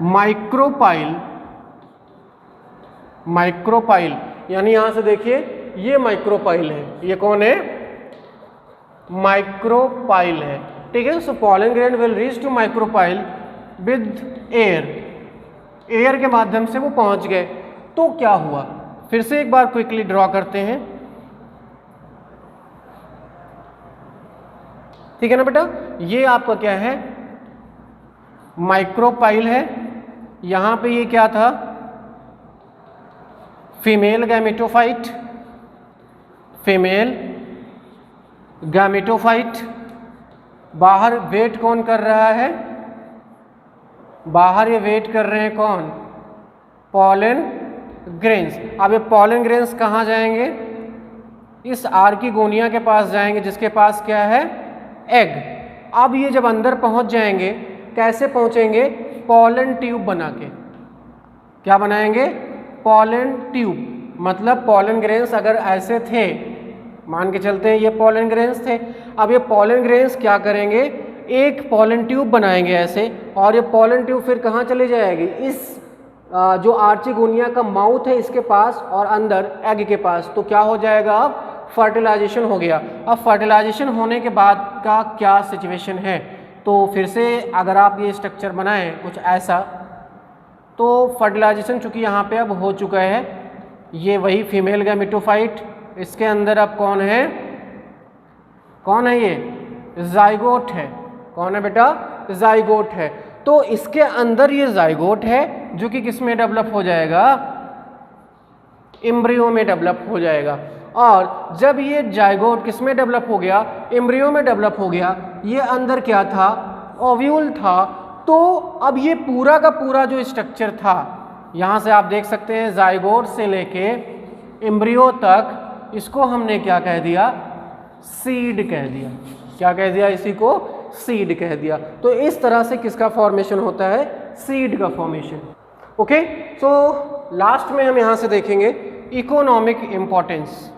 micropyle. Micropyle यानी यहां से देखिए ये माइक्रोपाइल है. ये कौन है? माइक्रोपाइल है. ठीक है. So pollen grain will reach to micropyle with air. Air के माध्यम से वो पहुंच गए. तो क्या हुआ? फिर से एक बार क्विकली ड्रॉ करते हैं. ठीक है ना बेटा? ये आपका क्या है? माइक्रोपाइल है. यहां पे ये क्या था? Female gametophyte. Female gametophyte. बाहर वेट कौन कर रहा है? बाहर ये वेट कर रहे हैं कौन? Pollen grains. अब ये पॉलन ग्रेन्स कहाँ जाएंगे? इस आर्किगोनिया के पास जाएंगे जिसके पास क्या है? एग. अब ये जब अंदर पहुंच जाएंगे, कैसे पहुंचेंगे? पॉलन ट्यूब बना के. क्या बनाएंगे? Pollen tube. मतलब पॉलन ग्रेन्स अगर ऐसे थे, मान के चलते हैं ये पॉलन ग्रेन्स थे, अब ये पॉलन ग्रेन्स क्या करेंगे? एक पॉलन ट्यूब बनाएंगे ऐसे, और ये पॉलन ट्यूब फिर कहाँ चली जाएगी? इस जो आर्चिगोनिया का माउथ है इसके पास और अंदर एग के पास। तो क्या हो जाएगा? अब फर्टिलाइजेशन हो गया। अब फर्टिलाइजेशन होने के बाद का क्या सिचुएशन है? तो फिर से अगर आप ये स्ट्रक्चर बनाएं कुछ ऐसा, तो फर्टिलाइजेशन चूँकि यहाँ पे अब हो चुका है, ये वही फीमेल गैमेटोफाइट, इसके अंदर अब कौन है? कौन है ये? जाइगोट है। कौन है बेटा? जाइगोट है। तो इसके अंदर ये जाइगोट है जो कि किस में डेवलप हो जाएगा? एम्ब्रियो में डेवलप हो जाएगा। और जब ये जाइगोट किस में डेवलप हो गया? एम्ब्रियो में डेवलप हो गया। ये अंदर क्या था? ओव्यूल था। तो अब ये पूरा का पूरा जो स्ट्रक्चर था, यहाँ से आप देख सकते हैं जाइगोट से लेके एम्ब्रियो तक, इसको हमने क्या कह दिया? सीड कह दिया। क्या कह दिया? इसी को सीड कह दिया। तो इस तरह से किसका फॉर्मेशन होता है? सीड का फॉर्मेशन। ओके, सो लास्ट में हम यहाँ से देखेंगे इकोनॉमिक इम्पोर्टेंस।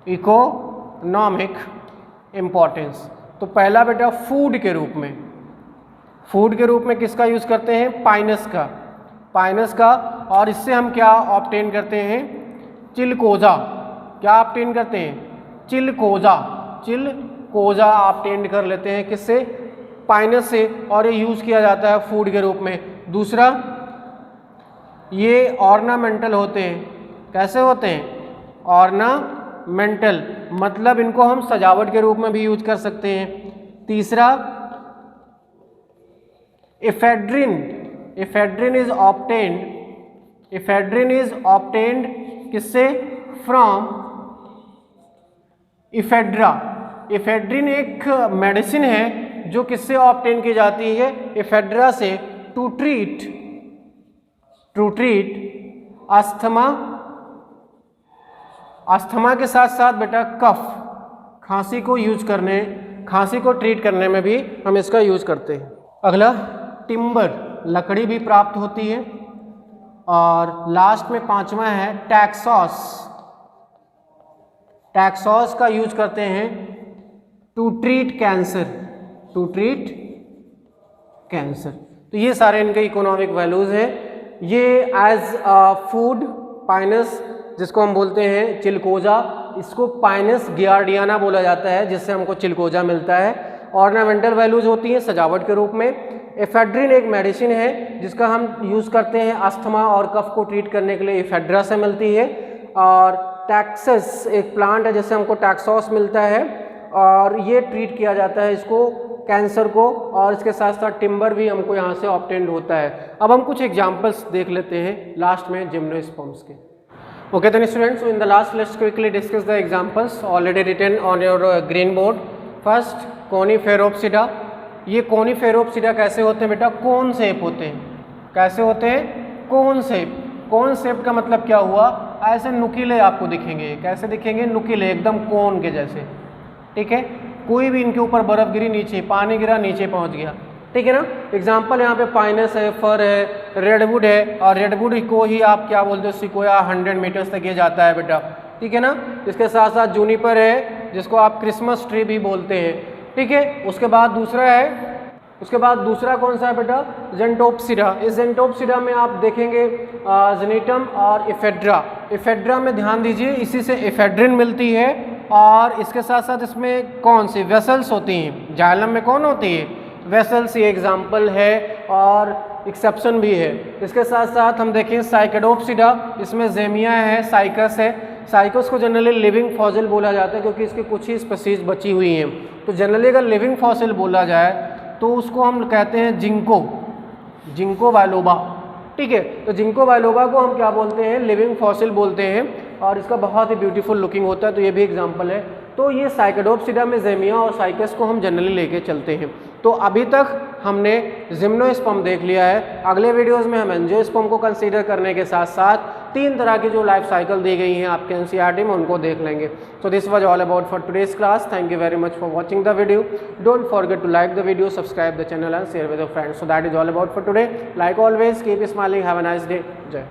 इकोनॉमिक इम्पोर्टेंस, तो पहला बेटा फूड के रूप में, फूड के रूप में किसका यूज़ करते हैं? पाइनस का। पाइनस का। और इससे हम क्या ऑब्टेन करते हैं? चिलकोजा। क्या ऑब्टेन करते हैं? चिलकोजा। चिलकोजा ऑब्टेन कर लेते हैं किससे? पाइनस से। और ये यूज़ किया जाता है फूड के रूप में। दूसरा, ये ऑर्नामेंटल होते हैं। कैसे होते हैं? ऑर्नामेंटल, मतलब इनको हम सजावट के रूप में भी यूज कर सकते हैं। तीसरा, ephedrine. Ephedrine is obtained, ephedrine is obtained किससे? From ephedra. एफेड्रिन एक मेडिसिन है जो किससे ऑब्टेन की जाती है? एफेड्रा से, टू ट्रीट अस्थमा। अस्थमा के साथ साथ बेटा कफ, खांसी को यूज करने, खांसी को ट्रीट करने में भी हम इसका यूज करते हैं। अगला टिम्बर, लकड़ी भी प्राप्त होती है। और लास्ट में पांचवा है टैक्सॉस। टैक्सॉस का यूज करते हैं to treat cancer, to treat cancer. तो ये सारे इनके इकोनॉमिक वैल्यूज हैं। ये एज फूड पाइनस, जिसको हम बोलते हैं चिलकोजा, इसको पाइनस गियार्डियाना बोला जाता है, जिससे हमको चिलकोजा मिलता है। ऑर्नामेंटल वैल्यूज होती हैं सजावट के रूप में। एफेड्रिन एक मेडिसिन है जिसका हम यूज़ करते हैं अस्थमा और कफ को ट्रीट करने के लिए, एफेड्रा से मिलती है। और टैक्सस एक प्लांट है जिससे हमको टैक्सॉस मिलता है, और ये ट्रीट किया जाता है इसको, कैंसर को। और इसके साथ साथ टिम्बर भी हमको यहाँ से ऑब्टेन्ड होता है। अब हम कुछ एग्जांपल्स देख लेते हैं लास्ट में जिम्नोस्पर्म्स के। Okay then students, so in the last let's quickly discuss the examples already written on your green board. First, कोनीफेरोप्सिडा। ये कोनीफेरोप्सिडा कैसे होते हैं बेटा? कोन शेप होते हैं। कैसे होते हैं? Cone shape. कोन शेप का मतलब क्या हुआ? ऐसे नुकीले आपको दिखेंगे। कैसे दिखेंगे? नुकीले, एकदम कोन के जैसे। ठीक है, कोई भी इनके ऊपर बर्फ गिरी, नीचे पानी गिरा, नीचे पहुंच गया। ठीक है ना। एग्जाम्पल यहाँ पे पाइनस है, फर है, रेडवुड है। और रेडवुड को ही आप क्या बोलते हो? सिकोया 100 मीटर्स तक ये जाता है बेटा। ठीक है ना। इसके साथ साथ जूनिपर है जिसको आप क्रिसमस ट्री भी बोलते हैं। ठीक है। उसके बाद दूसरा है, उसके बाद दूसरा कौन सा है बेटा? जेंटोप्सिडा। इस जेंटोप्सिडा में आप देखेंगे जेनिटम और एफेड्रा। एफेड्रा में ध्यान दीजिए, इसी से एफेड्रिन मिलती है। और इसके साथ साथ इसमें कौन सी वेसल्स होती हैं? जाइलम में कौन होती है? वेसल्स। ये एग्जाम्पल है और एक्सेप्शन भी है। इसके साथ साथ हम देखें साइकेडोप्सिडा, इसमें जेमिया है, साइकस है। साइकस को जनरली लिविंग फॉसिल बोला जाता है क्योंकि इसकी कुछ ही स्पीशीज बची हुई हैं। तो जनरली अगर लिविंग फॉसिल बोला जाए तो उसको हम कहते हैं जिंको, जिंको बायलोबा। ठीक है, तो जिंको बायलोबा को हम क्या बोलते हैं? लिविंग फॉसिल बोलते हैं। और इसका बहुत ही ब्यूटीफुल लुकिंग होता है, तो ये भी एग्जाम्पल है। तो ये साइकेडोप्सिडा में जेमिया और साइकस को हम जनरली लेके चलते हैं। तो अभी तक हमने जिम्नोस्पर्म देख लिया है। अगले वीडियोस में हम एंजियोस्पर्म को कंसीडर करने के साथ साथ 3 तरह की जो लाइफ साइकिल दी गई हैं आपके एनसीईआरटी में उनको देख लेंगे। So this was all about for today's class. Thank you very much for watching the video. Don't forget to like the video, subscribe the channel and share with your friends. So that is all about for today. Like always keep smiling, have a nice day. जय